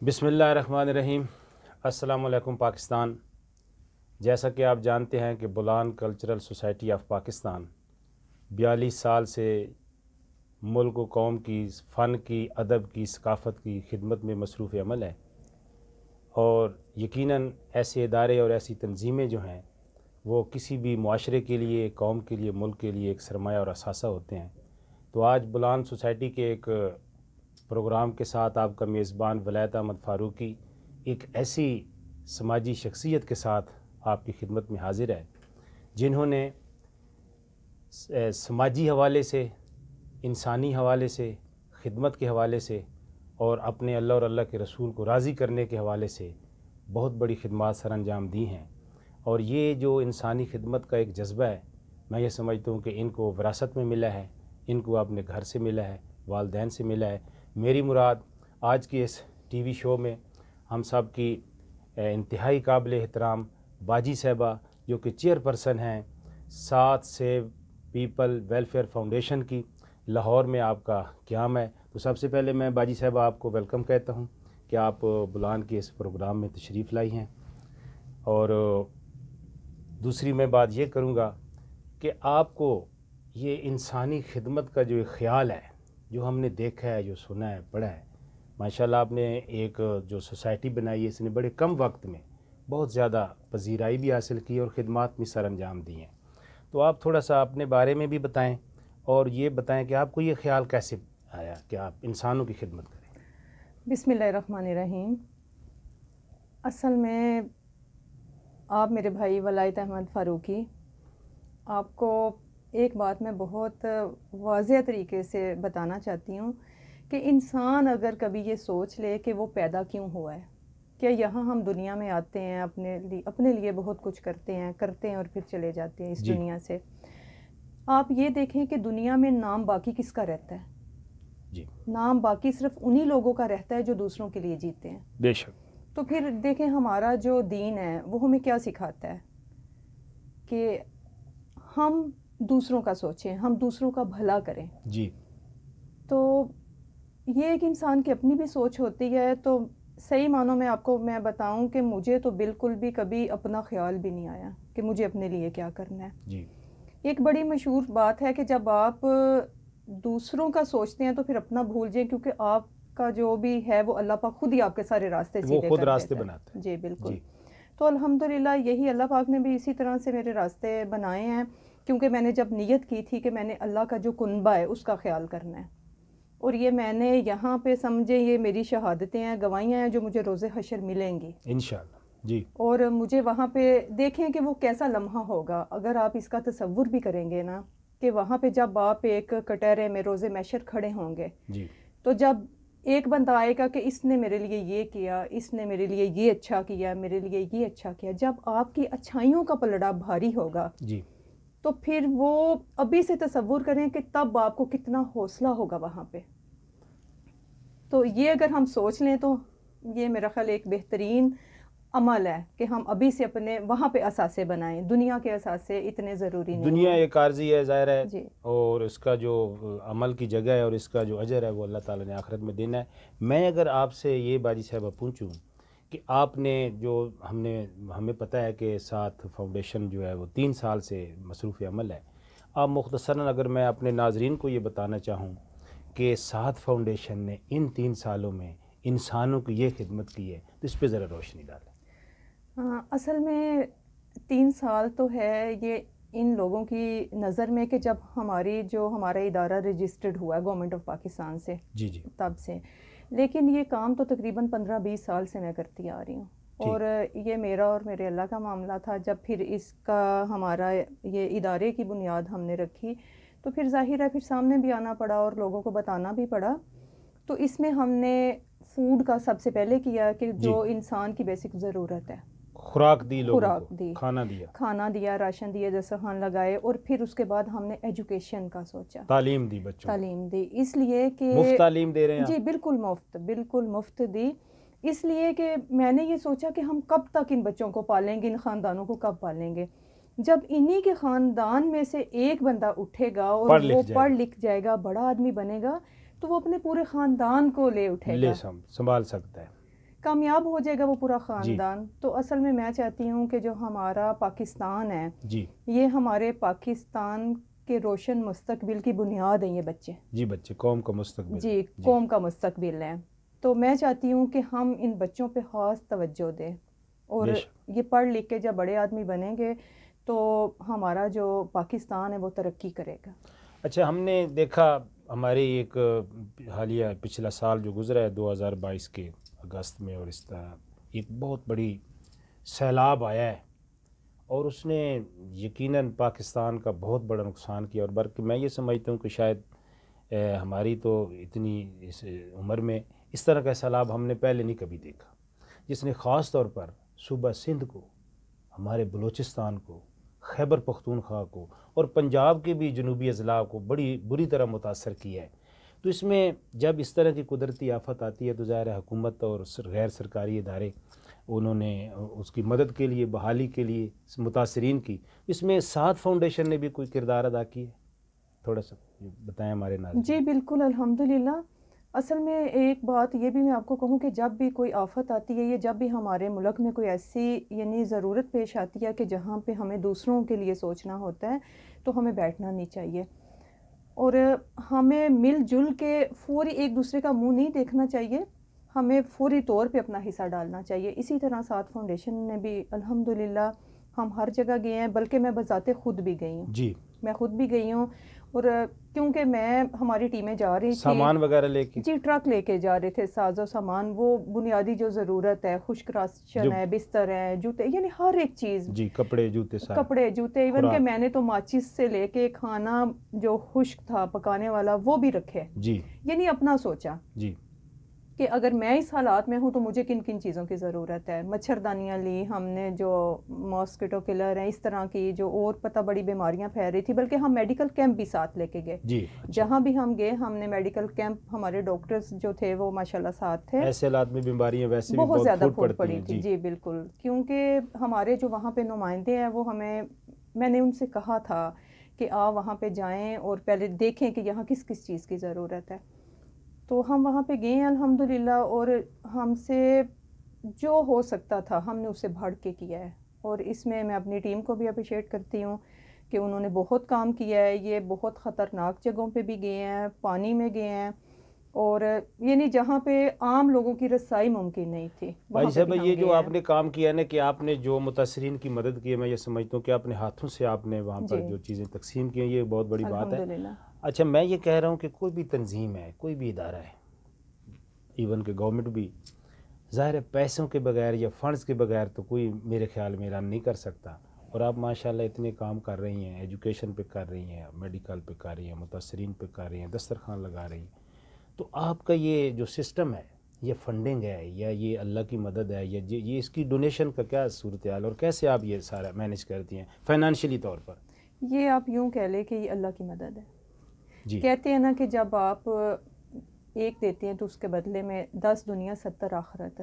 بسم اللہ الرحمن الرحیم۔ السلام علیکم پاکستان۔ جیسا کہ آپ جانتے ہیں کہ Bolan cultural society of Pakistan 42 سال سے ملک و قوم کی فن کی، ادب کی، ثقافت کی خدمت میں مصروف عمل ہے، اور یقیناً ایسے ادارے اور ایسی تنظیمیں جو ہیں وہ کسی بھی معاشرے کے لیے، قوم کے لیے، ملک کے لیے ایک سرمایہ اور اثاثہ ہوتے ہیں۔ تو آج بولان سوسائٹی کے ایک پروگرام کے ساتھ آپ کا میزبان ولایت احمد فاروقی ایک ایسی سماجی شخصیت کے ساتھ آپ کی خدمت میں حاضر ہے جنہوں نے سماجی حوالے سے، انسانی حوالے سے، خدمت کے حوالے سے اور اپنے اللہ اور اللہ کے رسول کو راضی کرنے کے حوالے سے بہت بڑی خدمات سر انجام دی ہیں۔ اور یہ جو انسانی خدمت کا ایک جذبہ ہے، میں یہ سمجھتا ہوں کہ ان کو وراثت میں ملا ہے، ان کو اپنے گھر سے ملا ہے، والدین سے ملا ہے۔ میری مراد آج کی اس ٹی وی شو میں ہم سب کی انتہائی قابل احترام باجی صاحبہ، جو کہ چیئر پرسن ہیں ساتھ سیو پیپل ویلفیئر فاؤنڈیشن کی، لاہور میں آپ کا قیام ہے۔ تو سب سے پہلے میں باجی صاحبہ آپ کو ویلکم کہتا ہوں کہ آپ بولان کے اس پروگرام میں تشریف لائی ہیں۔ اور دوسری میں بات یہ کروں گا کہ آپ کو یہ انسانی خدمت کا جو ایک خیال ہے، جو ہم نے دیکھا ہے، جو سنا ہے، پڑھا ہے، ماشاءاللہ آپ نے ایک جو سوسائٹی بنائی ہے، اس نے بڑے کم وقت میں بہت زیادہ پذیرائی بھی حاصل کی اور خدمات بھی سر انجام دی ہیں۔ تو آپ تھوڑا سا اپنے بارے میں بھی بتائیں اور یہ بتائیں کہ آپ کو یہ خیال کیسے آیا کہ آپ انسانوں کی خدمت کریں۔ بسم اللہ الرحمن الرحیم۔ اصل میں آپ میرے بھائی ولایت احمد فاروقی، آپ کو ایک بات میں بہت واضح طریقے سے بتانا چاہتی ہوں کہ انسان اگر کبھی یہ سوچ لے کہ وہ پیدا کیوں ہوا ہے، کہ یہاں ہم دنیا میں آتے ہیں، اپنے لیے بہت کچھ کرتے ہیں اور پھر چلے جاتے ہیں اس جی دنیا سے۔ آپ یہ دیکھیں کہ دنیا میں نام باقی کس کا رہتا ہے؟ جی نام باقی صرف انہی لوگوں کا رہتا ہے جو دوسروں کے لیے جیتے ہیں۔ بے شک۔ تو پھر دیکھیں ہمارا جو دین ہے وہ ہمیں کیا سکھاتا ہے کہ ہم دوسروں کا سوچیں، ہم دوسروں کا بھلا کریں۔ جی تو یہ ایک انسان کی اپنی بھی سوچ ہوتی ہے۔ تو صحیح معنوں میں آپ کو میں بتاؤں کہ مجھے تو بالکل بھی کبھی اپنا خیال بھی نہیں آیا کہ مجھے اپنے لیے کیا کرنا ہے۔ جی ایک بڑی مشہور بات ہے کہ جب آپ دوسروں کا سوچتے ہیں تو پھر اپنا بھول جائیں، کیونکہ آپ کا جو بھی ہے وہ اللہ پاک خود ہی آپ کے سارے راستے وہ سیدھے خود کر راستے دیتا بناتا ہے۔ ہے۔ جی بالکل۔ جی تو الحمدللہ یہی اللہ پاک نے بھی اسی طرح سے میرے راستے بنائے ہیں، کیونکہ میں نے جب نیت کی تھی کہ میں نے اللہ کا جو کنبہ ہے اس کا خیال کرنا ہے، اور یہ میں نے یہاں پہ سمجھے یہ میری شہادتیں ہیں، گواہیاں ہیں جو مجھے روز حشر ملیں گی، انشاءاللہ۔ جی اور مجھے وہاں پہ دیکھیں کہ وہ کیسا لمحہ ہوگا اگر آپ اس کا تصور بھی کریں گے نا، کہ وہاں پہ جب آپ ایک کٹہرے میں روز محشر کھڑے ہوں گے، جی تو جب ایک بندہ آئے گا کہ اس نے میرے لیے یہ کیا، اس نے میرے لیے یہ اچھا کیا، میرے لیے یہ اچھا کیا، جب آپ کی اچھائیوں کا پلڑا بھاری ہوگا جی تو پھر وہ ابھی سے تصور کریں کہ تب آپ کو کتنا حوصلہ ہوگا وہاں پہ۔ تو یہ اگر ہم سوچ لیں تو یہ میرا خیال ایک بہترین عمل ہے کہ ہم ابھی سے اپنے وہاں پہ اثاثے بنائیں۔ دنیا کے اثاثے اتنے ضروری نہیں دنیا ہیں۔ ایک عارضی ہے، ظاہر ہے، جی اور اس کا جو عمل کی جگہ ہے اور اس کا جو اجر ہے وہ اللہ تعالیٰ نے آخرت میں دینا ہے۔ میں اگر آپ سے یہ باجی صاحبہ پوچھوں کہ آپ نے جو ہمیں پتہ ہے کہ ساتھ فاؤنڈیشن جو ہے وہ 3 سال سے مصروف عمل ہے، آپ مختصراً اگر میں اپنے ناظرین کو یہ بتانا چاہوں کہ ساتھ فاؤنڈیشن نے ان 3 سالوں میں انسانوں کی یہ خدمت کی ہے تو اس پہ ذرا روشنی ڈالیں۔ اصل میں 3 سال تو ہے یہ ان لوگوں کی نظر میں کہ جب ہمارا ادارہ رجسٹرڈ ہوا ہے گورنمنٹ آف پاکستان سے، جی جی تب سے، لیکن یہ کام تو تقریباً 15-20 سال سے میں کرتی آ رہی ہوں، اور یہ میرا اور میرے اللہ کا معاملہ تھا۔ جب پھر اس کا ہمارا یہ ادارے کی بنیاد ہم نے رکھی تو پھر ظاہر ہے پھر سامنے بھی آنا پڑا اور لوگوں کو بتانا بھی پڑا۔ تو اس میں ہم نے فوڈ کا سب سے پہلے کیا کہ جو انسان کی بیسک ضرورت ہے، خوراک دی، لوگوں خوراک کو دی، کھانا دیا، راشن دیا، دسترخوان لگائے، اور پھر اس کے بعد ہم نے ایجوکیشن کا سوچا، تعلیم دی، بچوں کو تعلیم دی، اس لیے کہ مفت تعلیم دے رہے ہیں جی بالکل مفت دی، اس لیے کہ میں نے یہ سوچا کہ ہم کب تک ان بچوں کو پالیں گے، ان خاندانوں کو کب پالیں گے؟ جب انہی کے خاندان میں سے ایک بندہ اٹھے گا اور وہ پڑھ لکھ جائے گا، بڑا آدمی بنے گا، تو وہ اپنے پورے خاندان کو لے اٹھے گا، سنبھال سکتا ہے۔ کامیاب ہو جائے گا وہ پورا خاندان. تو اصل میں چاہتی ہوں کہ جو ہمارا پاکستان ہے جی یہ ہمارے پاکستان کے روشن مستقبل کی بنیاد ہیں یہ بچے. جی بچے قوم کا مستقبل. جی قوم کا مستقبل ہے. تو میں چاہتی ہوں کہ ہم ان بچوں پہ خاص توجہ دیں اور یہ پڑھ لکھ کے جب بڑے آدمی بنیں گے تو ہمارا جو پاکستان ہے وہ ترقی کرے گا. اچھا ہم نے دیکھا ہماری ایک حالیہ پچھلا سال جو گزرا ہے 2022 کے اگست میں، اور اس طرح ایک بہت بڑی سیلاب آیا ہے اور اس نے یقیناً پاکستان کا بہت بڑا نقصان کیا. اور بلکہ میں یہ سمجھتا ہوں کہ شاید ہماری تو اتنی اس عمر میں اس طرح کا سیلاب ہم نے پہلے نہیں کبھی دیکھا، جس نے خاص طور پر صوبہ سندھ کو، ہمارے بلوچستان کو، خیبر پختونخوا کو اور پنجاب کے بھی جنوبی اضلاع کو بڑی بری طرح متاثر کیا ہے. تو اس میں جب اس طرح کی قدرتی آفت آتی ہے تو ظاہر ہے حکومت اور غیر سرکاری ادارے انہوں نے اس کی مدد کے لیے، بحالی کے لیے متاثرین کی، اس میں ساتھ فاؤنڈیشن نے بھی کوئی کردار ادا کی ہے؟ تھوڑا سا بتائیں ہمارے ناظرین. جی بالکل الحمدللہ. اصل میں ایک بات یہ بھی میں آپ کو کہوں کہ جب بھی کوئی آفت آتی ہے یا جب بھی ہمارے ملک میں کوئی ایسی یعنی ضرورت پیش آتی ہے کہ جہاں پہ ہمیں دوسروں کے لیے سوچنا ہوتا ہے تو ہمیں بیٹھنا نہیں چاہیے اور ہمیں مل جل کے فوری ایک دوسرے کا منہ نہیں دیکھنا چاہیے، ہمیں فوری طور پہ اپنا حصہ ڈالنا چاہیے. اسی طرح ساتھ فاؤنڈیشن نے بھی الحمدللہ ہم ہر جگہ گئے ہیں، بلکہ میں بذات خود بھی گئی ہوں. جی میں خود بھی گئی ہوں اور کیونکہ ہماری ٹیمیں جا رہی تھی سامان وغیرہ لے کے. جی ٹرک لے کے جا رہے تھے، ساز و سامان، وہ بنیادی جو ضرورت ہے، خشک راشن ہے، بستر ہے، جوتے، یعنی ہر ایک چیز. جی کپڑے جوتے سارے. کپڑے جوتے، ایون کہ میں نے تو ماچس سے لے کے کھانا جو خشک تھا پکانے والا وہ بھی رکھے. جی یعنی اپنا سوچا جی کہ اگر میں اس حالات میں ہوں تو مجھے کن کن چیزوں کی ضرورت ہے. مچھردانیاں لی ہم نے جو ماسکیٹو کلر ہیں، اس طرح کی جو اور پتہ بڑی بیماریاں پھیل رہی تھی، بلکہ ہم میڈیکل کیمپ بھی ساتھ لے کے گئے. جی جہاں بھی ہم گئے ہم نے میڈیکل کیمپ، ہمارے ڈاکٹرز جو تھے وہ ماشاءاللہ ساتھ تھے. ایسے حالات میں بیماریاں ویسے بھی بہت زیادہ پھوٹ پھوٹ پڑی تھی. جی بالکل، کیونکہ ہمارے جو وہاں پہ نمائندے ہیں وہ میں نے ان سے کہا تھا کہ آپ وہاں پہ جائیں اور پہلے دیکھیں کہ یہاں کس کس چیز کی ضرورت ہے. تو ہم وہاں پہ گئے ہیں الحمدللہ اور ہم سے جو ہو سکتا تھا ہم نے اسے بڑھ کے کیا ہے. اور اس میں اپنی ٹیم کو بھی اپریشیٹ کرتی ہوں کہ انہوں نے بہت کام کیا ہے. یہ بہت خطرناک جگہوں پہ بھی گئے ہیں، پانی میں گئے ہیں اور یعنی جہاں پہ عام لوگوں کی رسائی ممکن نہیں تھی. بھائی صاحب یہ جو آپ نے کام کیا نا کہ آپ نے جو متاثرین کی مدد کی ہے، میں یہ سمجھتا ہوں کہ اپنے ہاتھوں سے آپ نے وہاں پر جو چیزیں تقسیم کی ہیں یہ بہت بڑی بات ہے. اچھا میں یہ کہہ رہا ہوں کہ کوئی بھی تنظیم ہے، کوئی بھی ادارہ ہے، ایون کہ گورنمنٹ بھی، ظاہر ہے پیسوں کے بغیر یا فنڈز کے بغیر تو کوئی میرے خیال میں رن نہیں کر سکتا. اور آپ ماشاءاللہ اتنے کام کر رہی ہیں، ایجوکیشن پہ کر رہی ہیں، میڈیکل پہ کر رہی ہیں، متاثرین پہ کر رہی ہیں، دسترخوان لگا رہی ہیں. تو آپ کا یہ جو سسٹم ہے، یہ فنڈنگ ہے یا یہ اللہ کی مدد ہے یا یہ اس کی ڈونیشن کا کیا صورتحال اور کیسے آپ یہ سارا مینیج کرتی ہیں فائنانشلی طور پر؟ یہ آپ یوں کہہ لیں کہ یہ اللہ کی مدد ہے. جی کہتے ہیں نا کہ جب آپ ایک دیتے ہیں تو اس کے بدلے میں 10 دنیا 70 آخرت.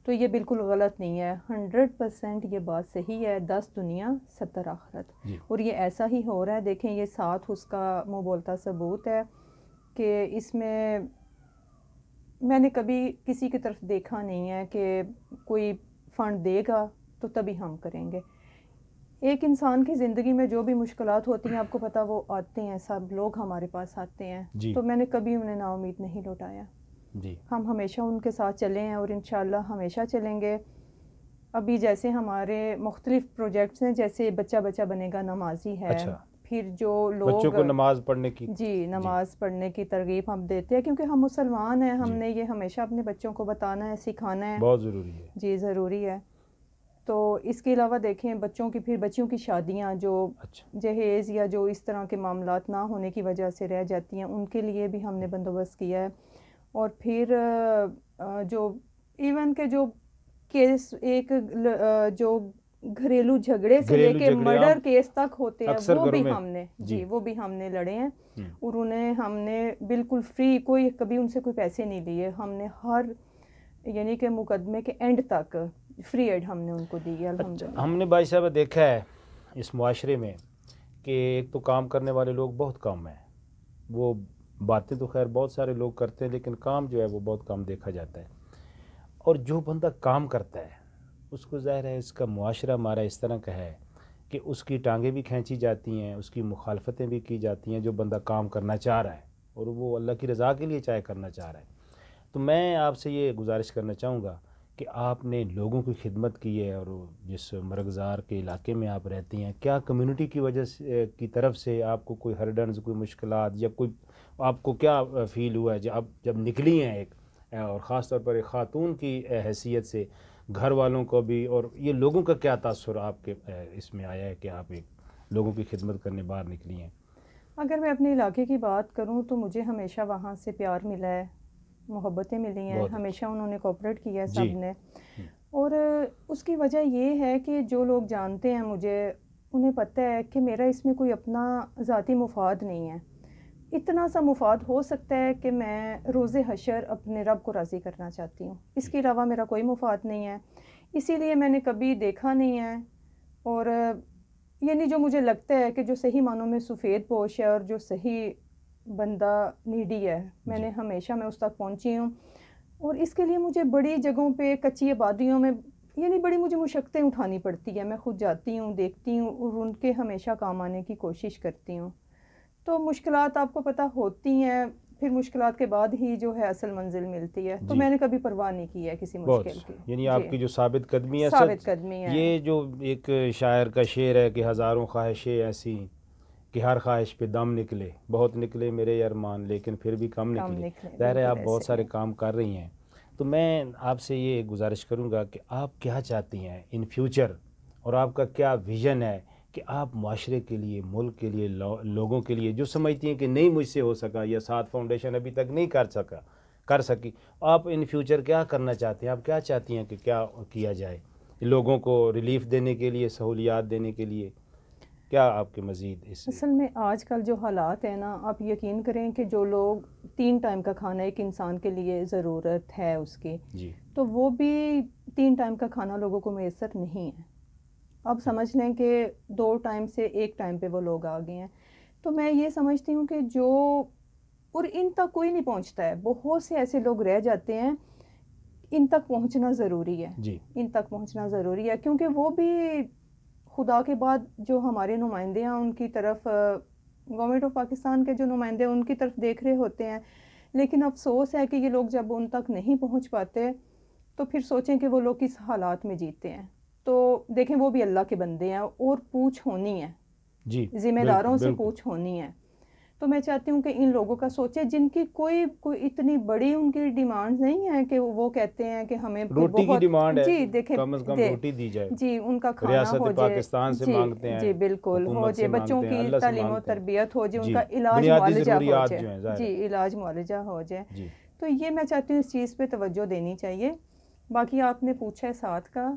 تو یہ بالکل غلط نہیں ہے، 100% یہ بات صحیح ہے. 10 دنیا 70 آخرت. اور یہ ایسا ہی ہو رہا ہے. دیکھیں یہ ساتھ اس کا منہ بولتا ثبوت ہے کہ اس میں نے کبھی کسی کی طرف دیکھا نہیں ہے کہ کوئی فنڈ دے گا تو تبھی ہم کریں گے. ایک انسان کی زندگی میں جو بھی مشکلات ہوتی ہیں آپ کو پتہ وہ آتے ہیں، سب لوگ ہمارے پاس آتے ہیں. تو میں نے کبھی انہیں نا امید نہیں لوٹایا. ہم ہمیشہ ان کے ساتھ چلے ہیں اور انشاءاللہ ہمیشہ چلیں گے. ابھی جیسے ہمارے مختلف پروجیکٹس ہیں، جیسے بچہ بچہ بنے گا نمازی ہے. پھر جو لوگ بچوں کو نماز پڑھنے کی نماز پڑھنے کی ترغیب ہم دیتے ہیں کیونکہ ہم مسلمان ہیں. ہم نے یہ ہمیشہ اپنے بچوں کو بتانا ہے، سکھانا ہے. بہت ضروری ہے. جی ضروری ہے. تو اس کے علاوہ دیکھیں بچیوں کی شادیاں جو جہیز یا جو اس طرح کے معاملات نہ ہونے کی وجہ سے رہ جاتی ہیں، ان کے لیے بھی ہم نے بندوبست کیا ہے. اور پھر جو ایون کے جو کیس ایک جو گھریلو جھگڑے سے لے کے مرڈر کیس تک ہوتے ہیں وہ بھی ہم نے وہ بھی ہم نے لڑے ہیں. اور انہیں ہم نے بالکل فری، کبھی ان سے کوئی پیسے نہیں لیے. ہم نے ہر یعنی کہ مقدمے کے اینڈ تک فری ایڈ ہم نے ان کو دی ہے الحمدللہ. ہم نے بھائی صاحب دیکھا ہے اس معاشرے میں کہ ایک تو کام کرنے والے لوگ بہت کم ہیں. وہ باتیں تو خیر بہت سارے لوگ کرتے ہیں لیکن کام جو ہے وہ بہت کم دیکھا جاتا ہے. اور جو بندہ کام کرتا ہے اس کو ظاہر ہے اس کا معاشرہ ہمارا اس طرح کا ہے کہ اس کی ٹانگیں بھی کھینچی جاتی ہیں، اس کی مخالفتیں بھی کی جاتی ہیں جو بندہ کام کرنا چاہ رہا ہے اور وہ اللہ کی رضا کے لیے چاہے کرنا چاہ رہا ہے۔ تو میں آپ سے یہ گزارش کرنا چاہوں گا کہ آپ نے لوگوں کی خدمت کی ہے، اور جس مرغزار کے علاقے میں آپ رہتی ہیں، کیا کمیونٹی کی وجہ سے کی طرف سے آپ کو کوئی ہرڈنز، کوئی مشکلات، یا کوئی آپ کو کیا فیل ہوا ہے جب نکلی ہیں ایک، اور خاص طور پر ایک خاتون کی حیثیت سے گھر والوں کو بھی، اور یہ لوگوں کا کیا تاثر آپ کے اس میں آیا ہے کہ آپ ایک لوگوں کی خدمت کرنے باہر نکلی ہیں؟ اگر میں اپنے علاقے کی بات کروں تو مجھے ہمیشہ وہاں سے پیار ملا ہے، محبتیں ملی ہیں، بہت ہمیشہ انہوں نے کوپریٹ کیا ہے جی سب نے۔ اور اس کی وجہ یہ ہے کہ جو لوگ جانتے ہیں مجھے، انہیں پتہ ہے کہ میرا اس میں کوئی اپنا ذاتی مفاد نہیں ہے۔ اتنا سا مفاد ہو سکتا ہے کہ میں روز حشر اپنے رب کو راضی کرنا چاہتی ہوں، اس کے علاوہ میرا کوئی مفاد نہیں ہے۔ اسی لیے میں نے کبھی دیکھا نہیں ہے، اور یعنی جو مجھے لگتا ہے کہ جو صحیح معنوں میں سفید پوش ہے اور جو صحیح بندہ نیڈی ہے، میں نے ہمیشہ میں اس تک پہنچی ہوں۔ اور اس کے لیے مجھے بڑی جگہوں پہ، کچی آبادیوں میں، یعنی بڑی مجھے مشقتیں اٹھانی پڑتی ہے۔ میں خود جاتی ہوں، دیکھتی ہوں، اور ان کے ہمیشہ کام آنے کی کوشش کرتی ہوں۔ تو مشکلات آپ کو پتہ ہوتی ہیں، پھر مشکلات کے بعد ہی جو ہے اصل منزل ملتی ہے۔ تو میں نے کبھی پرواہ نہیں کی ہے کسی بہت، مشکل کی۔ یعنی آپ کی جو ثابت قدمی ہے، ثابت قدمی ہے۔ یہ جو ایک شاعر کا شعر ہے کہ ہزاروں خواہشیں ایسی کہ ہر خواہش پہ دم نکلے، بہت نکلے میرے ارمان لیکن پھر بھی کم نکلے۔ ظاہر ہے آپ بہت سارے کام کر رہی ہیں، تو میں آپ سے یہ گزارش کروں گا کہ آپ کیا چاہتی ہیں ان فیوچر، اور آپ کا کیا ویژن ہے کہ آپ معاشرے کے لیے، ملک کے لیے، لوگوں کے لیے جو سمجھتی ہیں کہ نہیں مجھ سے ہو سکا، یا ساتھ فاؤنڈیشن ابھی تک نہیں کر سکی، آپ ان فیوچر کیا کرنا چاہتے ہیں؟ آپ کیا چاہتی ہیں کہ کیا کیا جائے لوگوں کو ریلیف دینے کے لیے، سہولیات دینے کے لیے؟ کیا آپ کے مزید اس اصل میں آج کل جو حالات ہیں نا، آپ یقین کریں کہ جو لوگ 3 ٹائم کا کھانا ایک انسان کے لیے ضرورت ہے اس کی، جی تو وہ بھی 3 ٹائم کا کھانا لوگوں کو میسر نہیں ہے۔ اب سمجھ لیں کہ 2 ٹائم سے 1 ٹائم پہ وہ لوگ آ گئے ہیں۔ تو میں یہ سمجھتی ہوں کہ جو، اور ان تک کوئی نہیں پہنچتا ہے، بہت سے ایسے لوگ رہ جاتے ہیں، ان تک پہنچنا ضروری ہے۔ جی ان تک پہنچنا ضروری ہے، کیونکہ وہ بھی خدا کے بعد جو ہمارے نمائندے ہیں ان کی طرف، گورنمنٹ آف پاکستان کے جو نمائندے ہیں ان کی طرف دیکھ رہے ہوتے ہیں، لیکن افسوس ہے کہ یہ لوگ جب ان تک نہیں پہنچ پاتے تو پھر سوچیں کہ وہ لوگ کس حالات میں جیتے ہیں۔ تو دیکھیں وہ بھی اللہ کے بندے ہیں، اور پوچھ ہونی ہے، جی، ذمہ داروں سے بالکل پوچھ ہونی ہے۔ تو میں چاہتی ہوں کہ ان لوگوں کا سوچے جن کی کوئی اتنی بڑی ان کی ڈیمانڈ نہیں ہے کہ وہ کہتے ہیں کہ ہمیں روٹی کی ڈیمانڈ ہے، جی دیکھیں، کم از کم روٹی دی جائے، جی ان کا کھانا ریاست ہو جائے، پاکستان سے جی مانگتے ہیں، جی بالکل ہو حکومت سے جائے، بچوں مانگتے ہیں، کی اللہ سے تعلیم و مانگتے ہیں، تربیت ہو جائے، ان جی کا علاج بنیادی معالجہ ہو ضروریات جو ہیں جائے، ظاہر ہے۔ جی علاج معالجہ ہو جائے۔ جی تو یہ میں چاہتی ہوں اس چیز پہ توجہ دینی چاہیے۔ باقی آپ نے پوچھا ہے ساتھ کا،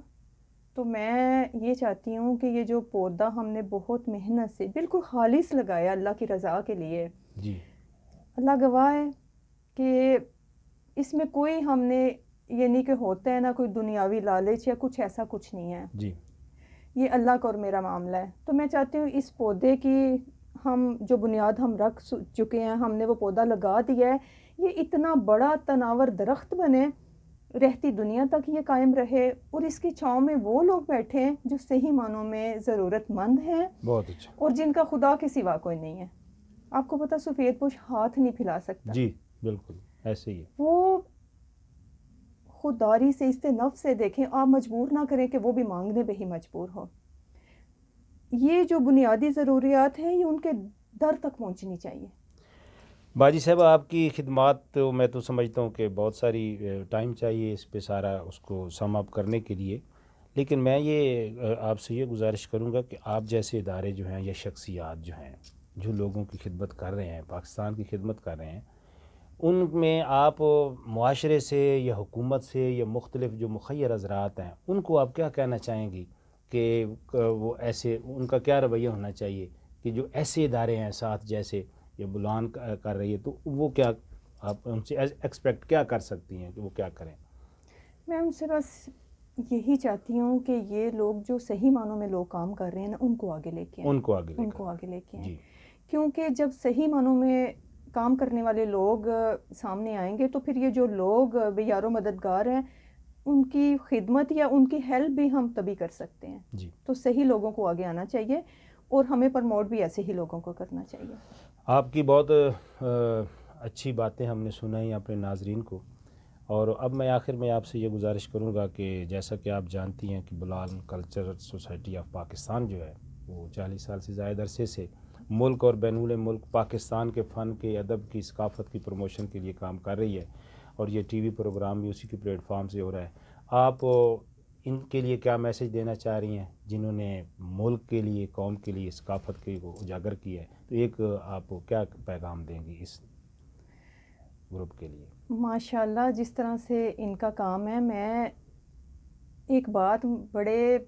تو میں یہ چاہتی ہوں کہ یہ جو پودا ہم نے بہت محنت سے بالکل خالص لگایا اللہ کی رضا کے لیے، جی اللہ گواہ ہے کہ اس میں کوئی ہم نے یہ نہیں کہ ہوتا ہے نا کوئی دنیاوی لالچ یا کچھ ایسا کچھ نہیں ہے، جی یہ اللہ کا اور میرا معاملہ ہے۔ تو میں چاہتی ہوں اس پودے کی ہم جو بنیاد ہم رکھ چکے ہیں، ہم نے وہ پودا لگا دیا ہے، یہ اتنا بڑا تناور درخت بنے، رہتی دنیا تک یہ قائم رہے، اور اس کی چھاؤں میں وہ لوگ بیٹھے ہیں جو صحیح معنوں میں ضرورت مند ہیں، بہت اچھا۔ اور جن کا خدا کے سوا کوئی نہیں ہے۔ آپ کو پتہ سفید پوش ہاتھ نہیں پھیلا سکتا، جی بالکل ایسے ہی ہے۔ وہ خودداری سے، نفس سے دیکھیں، آپ مجبور نہ کریں کہ وہ بھی مانگنے پہ ہی مجبور ہو۔ یہ جو بنیادی ضروریات ہیں یہ ان کے در تک پہنچنی چاہیے۔ باجی صاحب آپ کی خدمات تو میں تو سمجھتا ہوں کہ بہت ساری ٹائم چاہیے اس پہ سارا اس کو سم اپ کرنے کے لیے، لیکن میں یہ آپ سے یہ گزارش کروں گا کہ آپ جیسے ادارے جو ہیں یا شخصیات جو ہیں جو لوگوں کی خدمت کر رہے ہیں، پاکستان کی خدمت کر رہے ہیں، ان میں آپ معاشرے سے یا حکومت سے یا مختلف جو مخیر حضرات ہیں ان کو آپ کیا کہنا چاہیں گی کہ وہ ایسے، ان کا کیا رویہ ہونا چاہیے کہ جو ایسے ادارے ہیں ساتھ جیسے یہ بلان کر رہی ہے، تو وہ کیا آپ ان سے ایکسپیکٹ کیا کر سکتی ہیں کہ وہ کیا کریں؟ میں ان سے بس یہی چاہتی ہوں کہ یہ لوگ جو صحیح معنوں میں لوگ کام کر رہے ہیں نا، ان کو آگے لے کے آئیں، ان کو آگے لے ان کر کو آگے لے کے آئیں، جی کیونکہ جب صحیح معنوں میں کام کرنے والے لوگ سامنے آئیں گے تو پھر یہ جو لوگ بے یار و مددگار ہیں ان کی خدمت یا ان کی ہیلپ بھی ہم تبھی کر سکتے ہیں. جی. تو صحیح لوگوں کو آگے آنا چاہیے اور ہمیں پرموٹ بھی ایسے ہی لوگوں کو کرنا چاہیے. آپ کی بہت اچھی باتیں ہم نے سنائی اپنے ناظرین کو، اور اب میں آخر میں آپ سے یہ گزارش کروں گا کہ جیسا کہ آپ جانتی ہیں کہ بلال کلچرل سوسائٹی آف پاکستان جو ہے وہ 40 سال سے زائد عرصے سے ملک اور بین الملک پاکستان کے فن کے، ادب کی، ثقافت کی پروموشن کے لیے کام کر رہی ہے، اور یہ ٹی وی پروگرام بھی اسی کے پلیٹ فارم سے ہو رہا ہے. آپ ان کے لیے کیا میسج دینا چاہ رہی ہیں جنہوں نے ملک کے لیے، قوم کے لیے، ثقافت کے کو اجاگر کیا ہے؟ تو ایک آپ کیا پیغام دیں گی اس گروپ کے لیے؟ ماشاء اللہ، جس طرح سے ان کا کام ہے، میں ایک بات بڑے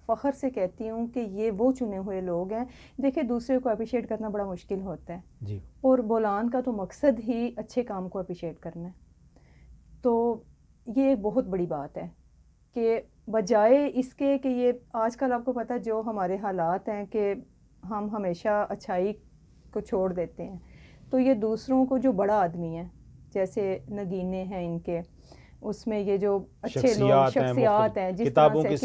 فخر سے کہتی ہوں کہ یہ وہ چنے ہوئے لوگ ہیں. دیکھیں، دوسرے کو اپریشیٹ کرنا بڑا مشکل ہوتا ہے، جی. اور بولان کا تو مقصد ہی اچھے کام کو اپریشیٹ کرنا ہے. تو یہ ایک بہت بڑی بات ہے کہ بجائے اس کے کہ یہ آج کل آپ کو پتہ جو ہمارے حالات ہیں کہ ہم ہمیشہ اچھائی کو چھوڑ دیتے ہیں، تو یہ دوسروں کو جو بڑا آدمی ہے، جیسے نگینے ہیں ان کے، اس میں یہ جو اچھے لوگ شخصیات ہیں، جس طرح سے کتابوں کی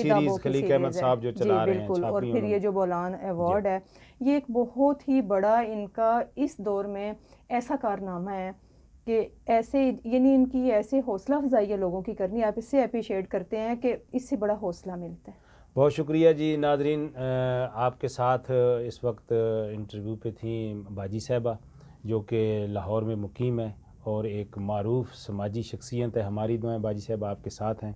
خلیق احمد سیریز ہے، صاحب جو جی چلا رہے ہیں، بالکل. اور چھاپی پھر انہوں یہ نے. جو بولان ایوارڈ ہے، یہ ایک بہت ہی بڑا ان کا اس دور میں ایسا کارنامہ ہے کہ ایسے، یعنی ان کی ایسے حوصلہ افزائی ہے لوگوں کی کرنی، آپ اس سے اپریشیٹ کرتے ہیں کہ اس سے بڑا حوصلہ ملتا ہے. بہت شکریہ جی. ناظرین، آپ کے ساتھ اس وقت انٹرویو پہ تھیں باجی صاحبہ، جو کہ لاہور میں مقیم ہے اور ایک معروف سماجی شخصیت ہے. ہماری دعائیں باجی صاحب آپ کے ساتھ ہیں،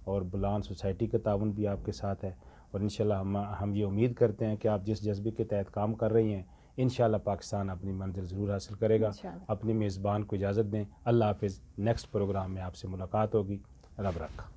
اور بلان سوسائٹی کا تعاون بھی آپ کے ساتھ ہے، اور انشاءاللہ ہم یہ امید کرتے ہیں کہ آپ جس جذبے کے تحت کام کر رہی ہیں، انشاءاللہ پاکستان اپنی منزل ضرور حاصل کرے گا. انشاءاللہ. اپنی میزبان کو اجازت دیں. اللہ حافظ. نیکسٹ پروگرام میں آپ سے ملاقات ہوگی. رب رکھا.